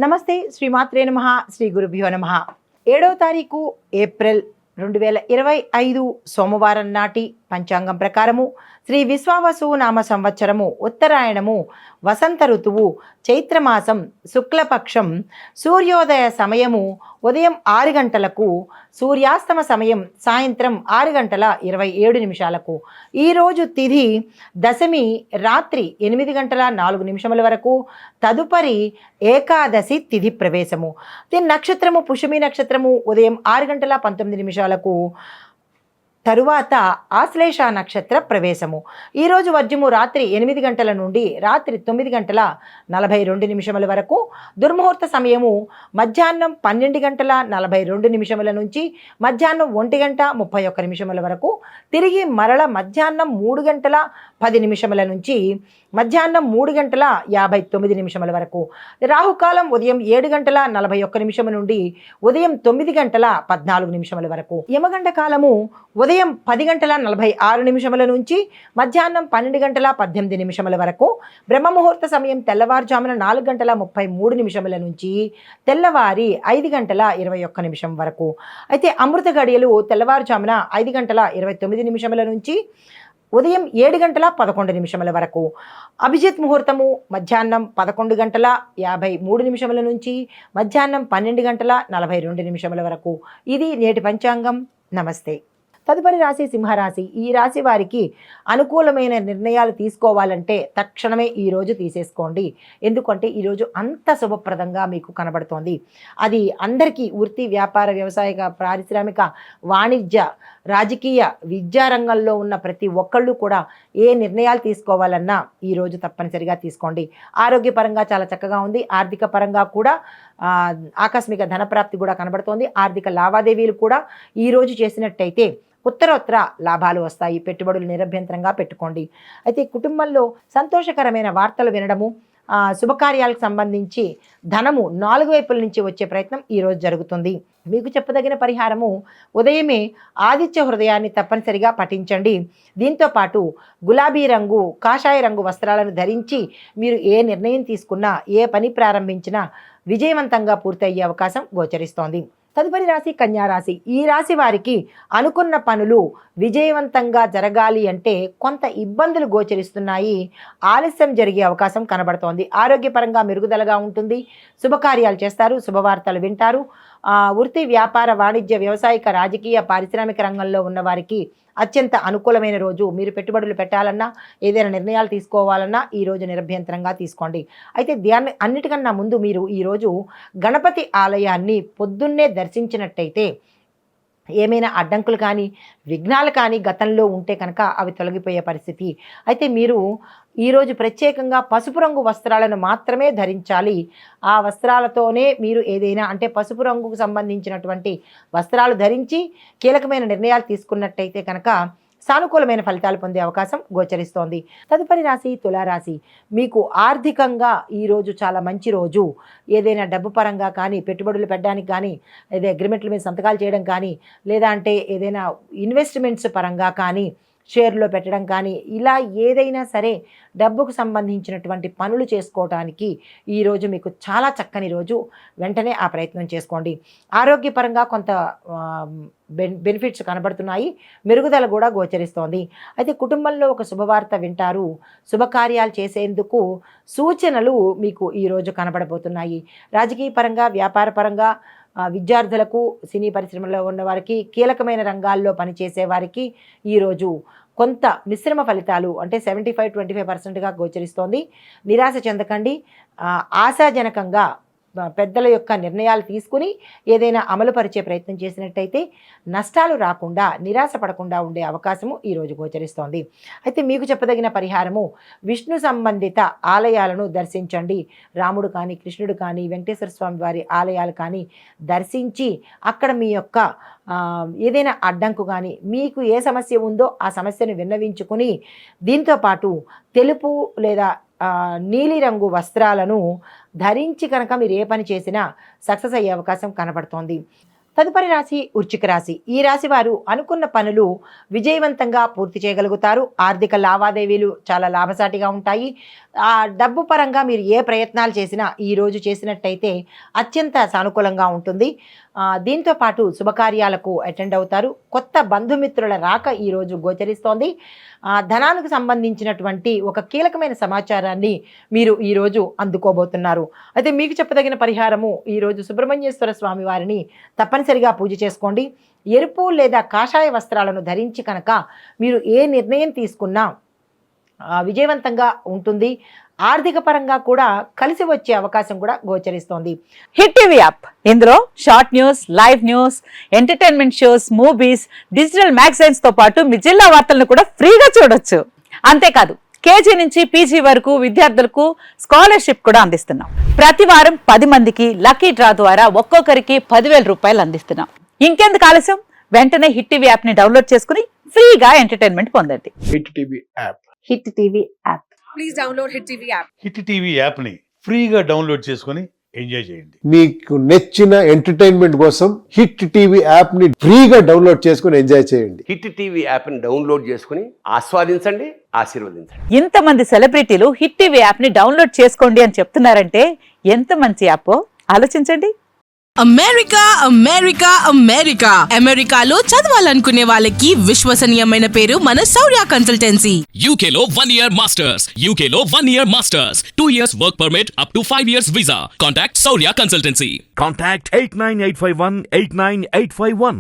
నమస్తే శ్రీమాత్రే నమః శ్రీ గురుభ్యో నమః 7వ తారీఖు ఏప్రిల్ 2025 సోమవారం నాటి పంచాంగం ప్రకారము శ్రీ విశ్వావసు నామ సంవత్సరము ఉత్తరాయణము వసంత ఋతువు చైత్రమాసం శుక్లపక్షం సూర్యోదయ సమయము ఉదయం 6 గంటలకు సూర్యాస్తమ సమయం సాయంత్రం 6 గంటల 27 నిమిషాలకు. ఈరోజు తిథి దశమి రాత్రి 8 గంటల 4 నిమిషముల వరకు, తదుపరి ఏకాదశి తిథి ప్రవేశము. దీని నక్షత్రము పుష్యమి నక్షత్రము ఉదయం 6 గంటల 19 నిమిషాలకు, తరువాత ఆశ్లేష నక్షత్ర ప్రవేశము. ఈరోజు వర్జము రాత్రి 8 గంటల నుండి రాత్రి 9 గంటల 42 నిమిషముల వరకు, దుర్ముహూర్త సమయము మధ్యాహ్నం 12 గంటల 42 నిమిషముల నుంచి మధ్యాహ్నం 1 గంట 31 నిమిషముల వరకు, తిరిగి మరల మధ్యాహ్నం 3 గంటల 10 నిమిషముల నుంచి మధ్యాహ్నం 3 గంటల 59 నిమిషముల వరకు. రాహుకాలం ఉదయం 7 గంటల 41 నిమిషము నుండి ఉదయం 9 గంటల 14 నిమిషముల వరకు. యమగండ కాలము ఉదయం 10 గంటల 46 నిమిషముల నుంచి మధ్యాహ్నం 12 గంటల 18 నిమిషముల వరకు. బ్రహ్మముహూర్త సమయం తెల్లవారుజామున 4 గంటల 33 నిమిషముల నుంచి తెల్లవారి 5 గంటల 21 నిమిషం వరకు. అయితే అమృత గడియలు తెల్లవారుజామున 5 గంటల 29 నిమిషముల నుంచి ఉదయం 7 గంటల 11 నిమిషముల వరకు. అభిజిత్ ముహూర్తము మధ్యాహ్నం 11 గంటల 53 నిమిషముల నుంచి మధ్యాహ్నం 12 గంటల 42 నిమిషముల వరకు. ఇది నేటి పంచాంగం. నమస్తే. తదుపరి రాశి సింహరాశి. ఈ రాశి వారికి అనుకూలమైన నిర్ణయాలు తీసుకోవాలంటే తక్షణమే ఈరోజు తీసేసుకోండి. ఎందుకంటే ఈరోజు అంత శుభప్రదంగా మీకు కనబడుతోంది. అది అందరికీ వృత్తి వ్యాపార వ్యవసాయ పారిశ్రామిక వాణిజ్య రాజకీయ విద్యారంగంలో ఉన్న ప్రతి ఒక్కళ్ళు కూడా ఏ నిర్ణయాలు తీసుకోవాలన్నా ఈరోజు తప్పనిసరిగా తీసుకోండి. ఆరోగ్యపరంగా చాలా చక్కగా ఉంది. ఆర్థిక పరంగా కూడా ఆకస్మిక ధనప్రాప్తి కూడా కనబడుతోంది. ఆర్థిక లావాదేవీలు కూడా ఈరోజు చేసినట్టయితే ఉత్తరోత్తర లాభాలు వస్తాయి. పెట్టుబడులు నిరభ్యంతరంగా పెట్టుకోండి. అయితే కుటుంబంలో సంతోషకరమైన వార్తలు వినడము, శుభకార్యాలకు సంబంధించి ధనము 4 వైపుల నుంచి వచ్చే ప్రయత్నం ఈరోజు జరుగుతుంది. మీకు చెప్పదగిన పరిహారము ఉదయమే ఆదిత్య హృదయాన్ని తప్పనిసరిగా పఠించండి. దీంతోపాటు గులాబీ రంగు కాషాయ రంగు వస్త్రాలను ధరించి మీరు ఏ నిర్ణయం తీసుకున్నా ఏ పని ప్రారంభించినా విజయవంతంగా పూర్తయ్యే అవకాశం గోచరిస్తోంది. తదుపరి రాశి కన్యారాశి. ఈ రాశి వారికి అనుకున్న పనులు విజయవంతంగా జరగాలి అంటే కొంత ఇబ్బందులు గోచరిస్తున్నాయి. ఆలస్యం జరిగే అవకాశం కనబడుతోంది. ఆరోగ్యపరంగా మెరుగుదలగా ఉంటుంది. శుభకార్యాలు చేస్తారు. శుభవార్తలు వింటారు. వృత్తి వ్యాపార వాణిజ్య వ్యవసాయక రాజకీయ పారిశ్రామిక రంగంలో ఉన్న వారికి అత్యంత అనుకూలమైన రోజు. మీరు పెట్టుబడులు పెట్టాలన్నా ఏదైనా నిర్ణయాలు తీసుకోవాలన్నా ఈరోజు నిరభ్యంతరంగా తీసుకోండి. అయితే దాన్ని అన్నిటికన్నా ముందు మీరు ఈరోజు గణపతి ఆలయాన్ని పొద్దున్నే దర్శించినట్టయితే ఏమైనా అడ్డంకులు కానీ విఘ్నాలు కానీ గతంలో ఉంటే కనుక అవి తొలగిపోయే పరిస్థితి. అయితే మీరు ఈరోజు ప్రత్యేకంగా పసుపు రంగు వస్త్రాలను మాత్రమే ధరించాలి. ఆ వస్త్రాలతోనే మీరు ఏదైనా అంటే పసుపు రంగుకు సంబంధించినటువంటి వస్త్రాలు ధరించి కీలకమైన నిర్ణయాలు తీసుకున్నట్టయితే కనుక సానుకూలమైన ఫలితాలు పొందే అవకాశం గోచరిస్తోంది. తదుపరి రాశి తులారాశి. మీకు ఆర్థికంగా ఈరోజు చాలా మంచి రోజు. ఏదైనా డబ్బు పరంగా కానీ పెట్టుబడులు పెట్టడానికి కానీ ఏదైనా అగ్రిమెంట్ల మీద సంతకాలు చేయడం కానీ లేదా అంటే ఏదైనా ఇన్వెస్ట్మెంట్స్ పరంగా కానీ షేర్లో పెట్టడం కానీ ఇలా ఏదైనా సరే డబ్బుకు సంబంధించినటువంటి పనులు చేసుకోవడానికి ఈరోజు మీకు చాలా చక్కని రోజు. వెంటనే ఆ ప్రయత్నం చేసుకోండి. ఆరోగ్యపరంగా కొంత బెనిఫిట్స్ కనబడుతున్నాయి. మెరుగుదల కూడా గోచరిస్తోంది. అయితే కుటుంబంలో ఒక శుభవార్త వింటారు. శుభకార్యాలు చేసేందుకు సూచనలు మీకు ఈరోజు కనబడబోతున్నాయి. రాజకీయ పరంగా వ్యాపార పరంగా విద్యార్థులకు సినీ పరిశ్రమలో ఉన్నవారికి కీలకమైన రంగాల్లో పనిచేసే వారికి ఈరోజు కొంత మిశ్రమ ఫలితాలు అంటే 75-25%గా గోచరిస్తోంది. నిరాశ చెందకండి. ఆశాజనకంగా పెద్దల యొక్క నిర్ణయాలు తీసుకుని ఏదైనా అమలుపరిచే ప్రయత్నం చేసినట్టయితే నష్టాలు రాకుండా నిరాశ పడకుండా ఉండే అవకాశము ఈరోజు గోచరిస్తోంది. అయితే మీకు చెప్పదగిన పరిహారము విష్ణు సంబంధిత ఆలయాలను దర్శించండి. రాముడు కానీ కృష్ణుడు కానీ వెంకటేశ్వర స్వామి వారి ఆలయాలు కానీ దర్శించి అక్కడ మీ యొక్క ఏదైనా అడ్డంకు కానీ మీకు ఏ సమస్య ఉందో ఆ సమస్యను విన్నవించుకుని దీంతోపాటు తెలుపు లేదా నీలిరంగు వస్త్రాలను ధరించి కనుక మీరు ఏ పని చేసినా సక్సెస్ అయ్యే అవకాశం కనబడుతోంది. తదుపరి రాశి వృశ్చిక రాశి. ఈ రాశి వారు అనుకున్న పనులు విజయవంతంగా పూర్తి చేయగలుగుతారు. ఆర్థిక లావాదేవీలు చాలా లాభసాటిగా ఉంటాయి. డబ్బు పరంగా మీరు ఏ ప్రయత్నాలు చేసినా ఈరోజు చేసినట్టయితే అత్యంత సానుకూలంగా ఉంటుంది. దీంతో పాటు శుభకార్యాలకు అటెండ్ అవుతారు. కొత్త బంధుమిత్రుల రాక ఈరోజు గోచరిస్తోంది. ధనానికి సంబంధించినటువంటి ఒక కీలకమైన సమాచారాన్ని మీరు ఈరోజు అందుకోబోతున్నారు. అయితే మీకు చెప్పదగిన పరిహారము, ఈరోజు సుబ్రహ్మణ్యేశ్వర స్వామి వారిని తప్పనిసరిగా పూజ చేసుకోండి. ఎరుపు లేదా కాషాయ వస్త్రాలను ధరించి కనుక మీరు ఏ నిర్ణయం తీసుకున్నా విజయవంతంగా ఉంటుంది. ఆర్థిక పరంగా కూడా కలిసి వచ్చే అవకాశం కూడా గోచరిస్తోంది. హిట్ టీవీ యాప్, ఇందులో short news, live news, entertainment shows, movies, digital magazines తో పాటు మీ జిల్లా వార్తలను కూడా ఫ్రీగా చూడొచ్చు. అంతేకాదు కేజీ నుంచి పీజీ వరకు విద్యార్థులకు స్కాలర్షిప్ కూడా అందిస్తున్నాం. ప్రతి వారం 10 మందికి లక్కీ డ్రా ద్వారా ఒక్కొక్కరికి 10,000 రూపాయలు అందిస్తున్నాం. ఇంకెందుకు ఆలస్యం, వెంటనే హిట్ టీవీ యాప్ ని డౌన్లోడ్ చేసుకుని ఫ్రీగా ఎంటర్టైన్మెంట్ పొందండి. Hit TV app. Hit TV app. Please download Hit TV app. Hit TV యాప్ని ఫ్రీగా డౌన్లోడ్ చేసుకొని ఎంజాయ్ చేయండి. మీకు నచ్చిన ఎంటర్టైన్మెంట్ కోసం హిట్ టీవీ యాప్ ని ఫ్రీగా డౌన్లోడ్ చేసుకొని ఎంజాయ్ చేయండి. హిట్ టీవీ యాప్ని డౌన్లోడ్ చేసుకుని ఆస్వాదించండి, ఆశీర్వదించండి. ఇంతమంది సెలబ్రిటీలు హిట్ టీవీ యాప్ ని డౌన్లోడ్ చేసుకోండి అని చెప్తున్నారంటే ఎంత మంచి యాప్ ఆలోచించండి. అమెరికా అమెరికా అమెరికా అమెరికాలో చదవాలనుకునే వాళ్ళకి విశ్వసనీయమైన పేరు మన శౌర్య కన్సల్టెన్సీ. UK లో 1 year masters. UK లో 1 year masters. 2 years work permit up to 5 years visa. Contact Saurya Consultancy. Contact 89851 89851.